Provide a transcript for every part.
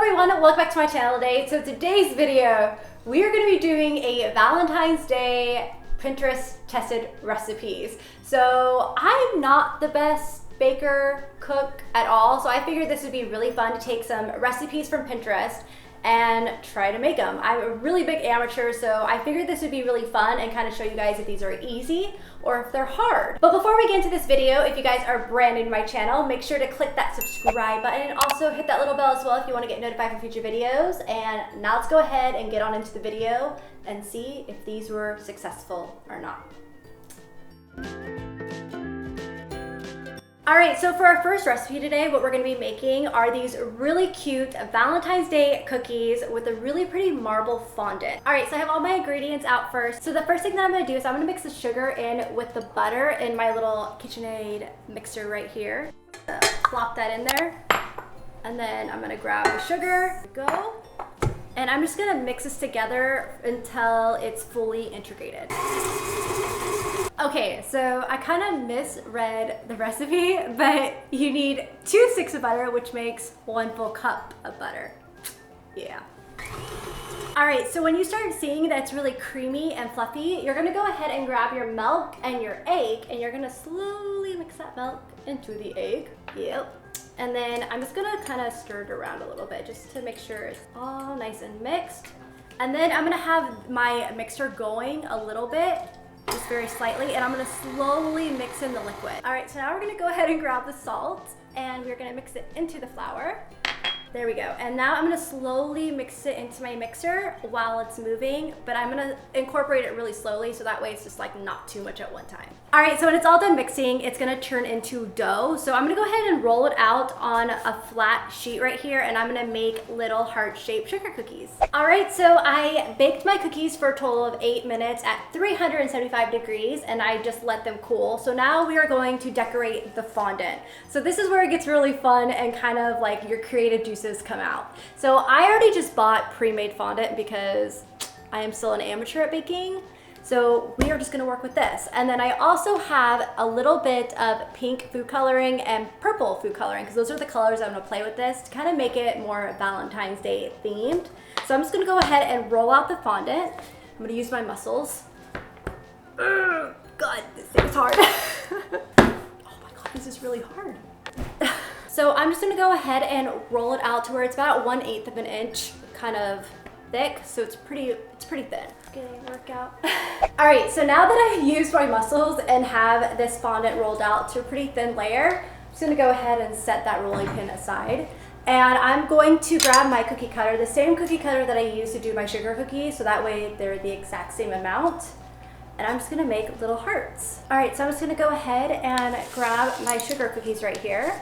everyone, welcome back to my channel today. So today's video, we are going to be doing a Valentine's Day Pinterest tested recipes. So I'm not the best baker, cook at all, so I figured this would be really fun to take some recipes from Pinterest and try to make them. I'm a really big amateur, so I figured this would be really fun and kind of show you guys if these are easy or if they're hard. But before we get into this video, if you guys are brand new to my channel, make sure to click that subscribe button and also hit that little bell as well if you want to get notified for future videos. And now let's go ahead and get on into the video and see if these were successful or not. Alright, so for our first recipe today, what we're going to be making are these really cute Valentine's Day cookies with a really pretty marble fondant. Alright, so I have all my ingredients out first. So the first thing that I'm going to do is I'm going to mix the sugar in with the butter in my little KitchenAid mixer right here. Plop that in there. And then I'm going to grab the sugar, go. And I'm just going to mix this together until it's fully integrated. Okay, so I kind of misread the recipe, but you need 2 sticks of butter, which makes 1 full cup of butter. Yeah. All right, so when you start seeing that it's really creamy and fluffy, you're gonna go ahead and grab your milk and your egg, and you're gonna slowly mix that milk into the egg. Yep. And then I'm just gonna kind of stir it around a little bit just to make sure it's all nice and mixed. And then I'm gonna have my mixer going a little bit, just very slightly, and I'm gonna slowly mix in the liquid. All right, so now we're gonna go ahead and grab the salt and we're gonna mix it into the flour. There we go. And now I'm gonna slowly mix it into my mixer while it's moving, but I'm gonna incorporate it really slowly so that way it's just like not too much at one time. All right, so when it's all done mixing, it's gonna turn into dough. So I'm gonna go ahead and roll it out on a flat sheet right here, and I'm gonna make little heart-shaped sugar cookies. All right, so I baked my cookies for a total of 8 minutes at 375 degrees, and I just let them cool. So now we are going to decorate the fondant. So this is where it gets really fun and kind of like your creative juices come out. So I already just bought pre-made fondant because I am still an amateur at baking. So we are just gonna work with this. And then I also have a little bit of pink food coloring and purple food coloring because those are the colors I'm gonna play with this to kind of make it more Valentine's Day themed. So I'm just gonna go ahead and roll out the fondant. I'm gonna use my muscles. Ugh, God, this thing is hard. Oh my God, this is really hard. So I'm just gonna go ahead and roll it out to where it's about 1/8 of an inch, kind of thick, so it's pretty thin. Getting a workout. All right, so now that I've used my muscles and have this fondant rolled out to a pretty thin layer, I'm just gonna go ahead and set that rolling pin aside. And I'm going to grab my cookie cutter, the same cookie cutter that I use to do my sugar cookies, so that way they're the exact same amount. And I'm just gonna make little hearts. All right, so I'm just gonna go ahead and grab my sugar cookies right here.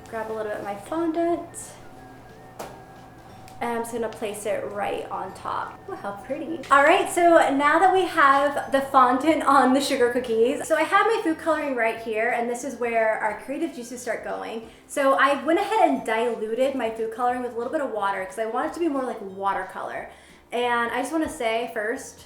Grab a little bit of my fondant. And I'm just gonna place it right on top. Oh, how pretty. All right, so now that we have the fondant on the sugar cookies, so I have my food coloring right here, and this is where our creative juices start going. So I went ahead and diluted my food coloring with a little bit of water because I want it to be more like watercolor. And I just wanna say first,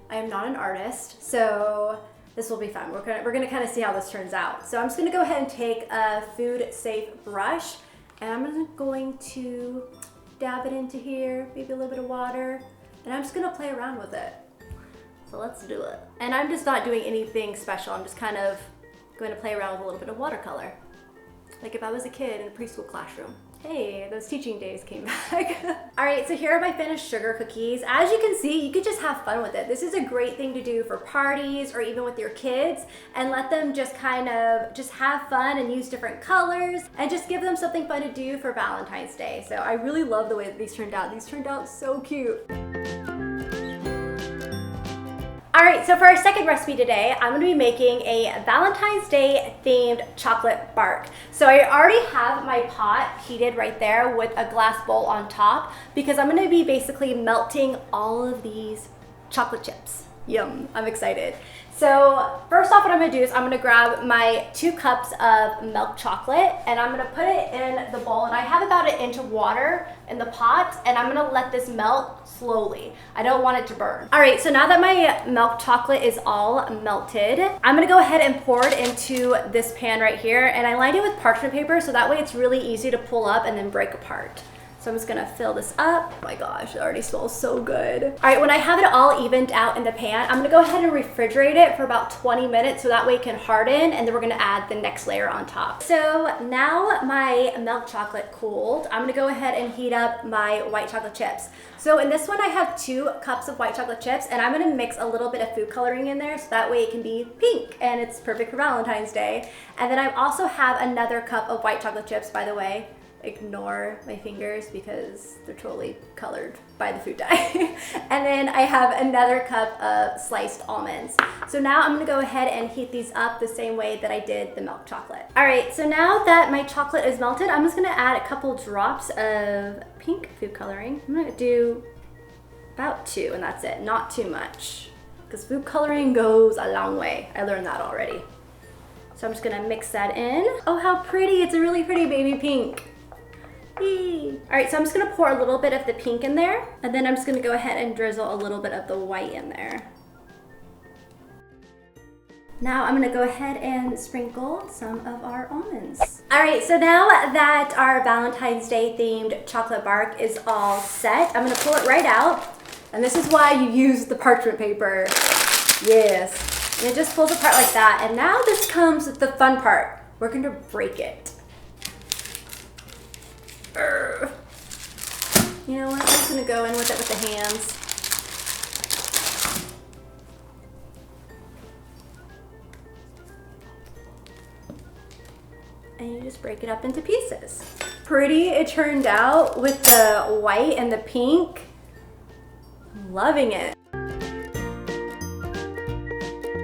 I am not an artist, so this will be fun. We're gonna kind of see how this turns out. So I'm just gonna go ahead and take a food safe brush, and I'm going to dab it into here, maybe a little bit of water, and I'm just gonna play around with it. So let's do it. And I'm just not doing anything special. I'm just kind of going to play around with a little bit of watercolor. Like if I was a kid in a preschool classroom. Hey, those teaching days came back. All right, so here are my finished sugar cookies. As you can see, you could just have fun with it. This is a great thing to do for parties or even with your kids and let them just kind of just have fun and use different colors and just give them something fun to do for Valentine's Day. So I really love the way that these turned out. These turned out so cute. All right, so for our second recipe today, I'm gonna be making a Valentine's Day themed chocolate bark. So I already have my pot heated right there with a glass bowl on top because I'm gonna be basically melting all of these chocolate chips. Yum, I'm excited. So first off, what I'm gonna do is I'm gonna grab my 2 cups of milk chocolate and I'm gonna put it in the bowl, and I have about 1 inch of water in the pot, and I'm gonna let this melt slowly. I don't want it to burn. All right, so now that my milk chocolate is all melted, I'm gonna go ahead and pour it into this pan right here, and I lined it with parchment paper so that way it's really easy to pull up and then break apart. So So I'm just gonna fill this up. Oh my gosh, it already smells so good. All right, when I have it all evened out in the pan, I'm gonna go ahead and refrigerate it for about 20 minutes so that way it can harden, and then we're gonna add the next layer on top. So now my milk chocolate cooled, I'm gonna go ahead and heat up my white chocolate chips. So in this one, I have 2 cups of white chocolate chips, and I'm gonna mix a little bit of food coloring in there so that way it can be pink, and it's perfect for Valentine's Day. And then I also have another cup of white chocolate chips, by the way. Ignore my fingers because they're totally colored by the food dye. And then I have another cup of sliced almonds. So now I'm gonna go ahead and heat these up the same way that I did the milk chocolate. All right, so now that my chocolate is melted, I'm just gonna add a couple drops of pink food coloring. I'm gonna do about 2, and that's it, not too much. Because food coloring goes a long way. I learned that already. So I'm just gonna mix that in. Oh, how pretty, it's a really pretty baby pink. Yay. All right, so I'm just gonna pour a little bit of the pink in there, and then I'm just gonna go ahead and drizzle a little bit of the white in there. Now I'm gonna go ahead and sprinkle some of our almonds. All right, so now that our Valentine's Day themed chocolate bark is all set, I'm gonna pull it right out. And this is why you use the parchment paper. Yes, and it just pulls apart like that. And now this comes with the fun part. We're gonna break it. You know what, I'm just gonna go in with it with the hands. And you just break it up into pieces. Pretty it turned out with the white and the pink. I'm loving it.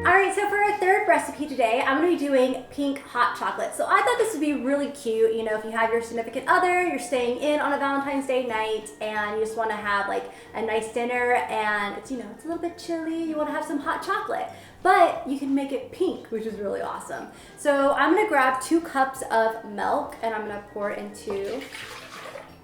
All right, so for our third recipe today, I'm gonna be doing pink hot chocolate. So I thought this would be really cute, you know, if you have your significant other, you're staying in on a Valentine's Day night, and you just wanna have like a nice dinner, and it's, you know, it's a little bit chilly, you wanna have some hot chocolate, but you can make it pink, which is really awesome. So I'm gonna grab 2 cups of milk, and I'm gonna pour it into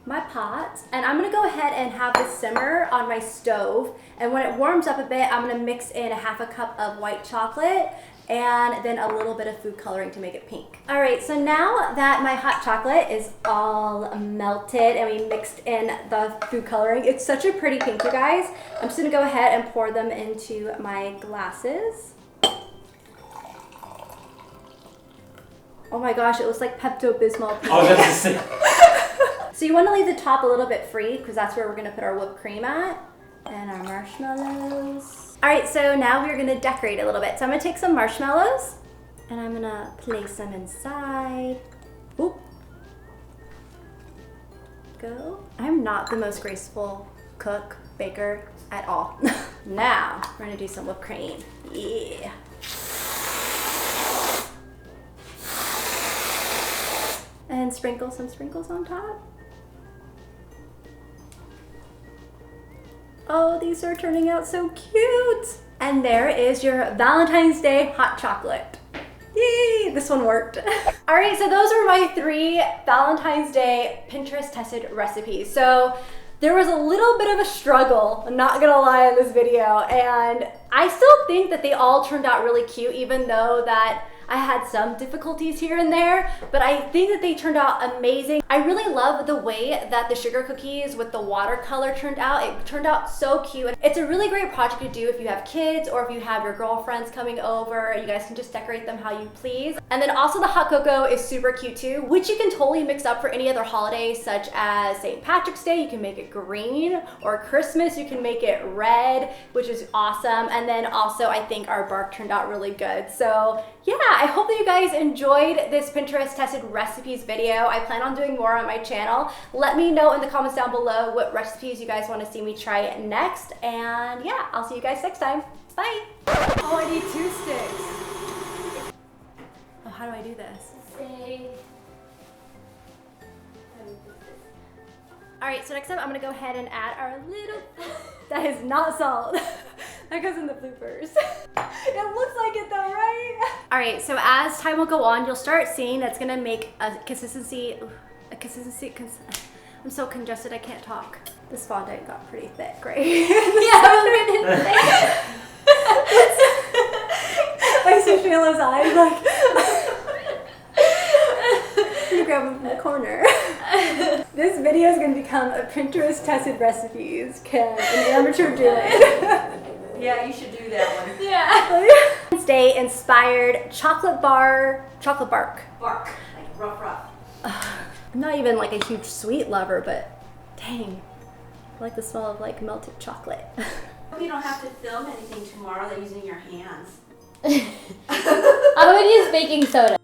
my pot, and I'm gonna go ahead and have this simmer on my stove, and when it warms up a bit, I'm gonna mix in a half a cup of white chocolate and then a little bit of food coloring to make it pink. All right, so now that my hot chocolate is all melted and we mixed in the food coloring, it's such a pretty pink, you guys. I'm just gonna go ahead and pour them into my glasses. Oh my gosh, it looks like Pepto-Bismol. Oh, that's the same. So you want to leave the top a little bit free because that's where we're going to put our whipped cream at and our marshmallows. All right, so now we're going to decorate a little bit. So I'm going to take some marshmallows and I'm going to place them inside. Oop. Go. I'm not the most graceful cook, baker at all. Now we're going to do some whipped cream. Yeah. And sprinkle some sprinkles on top. Oh, these are turning out so cute. And there is your Valentine's Day hot chocolate. Yay, this one worked. All right, so those were my 3 Valentine's Day Pinterest tested recipes. So there was a little bit of a struggle, I'm not gonna lie, in this video, and I still think that they all turned out really cute, even though that I had some difficulties here and there, but I think that they turned out amazing. I really love the way that the sugar cookies with the watercolor turned out. It turned out so cute. It's a really great project to do if you have kids or if you have your girlfriends coming over. You guys can just decorate them how you please. And then also the hot cocoa is super cute too, which you can totally mix up for any other holiday, such as St. Patrick's Day, you can make it green, or Christmas, you can make it red, which is awesome. And then also I think our bark turned out really good. So yeah, I hope that you guys enjoyed this Pinterest tested recipes video. I plan on doing more on my channel. Let me know in the comments down below what recipes you guys want to see me try next. And yeah, I'll see you guys next time. Bye. Oh, I need 2 sticks. Oh, how do I do this? All right, so next up, I'm gonna go ahead and add our little, that is not salt. That goes in the bloopers. It looks like it though, right? All right, so as time will go on, you'll start seeing that's gonna make a consistency, I'm so congested, I can't talk. This fondant got pretty thick, right? Yeah, I see Shayla's eyes like, you grab him from the corner. This video is going to become a Pinterest tested recipes. Can an amateur do it? Yeah, you should do that one. Yeah. Day inspired chocolate bark. Bark, like rough. I'm not even like a huge sweet lover, but dang, I like the smell of like melted chocolate. Hope you don't have to film anything tomorrow. They're using your hands. I would use baking soda.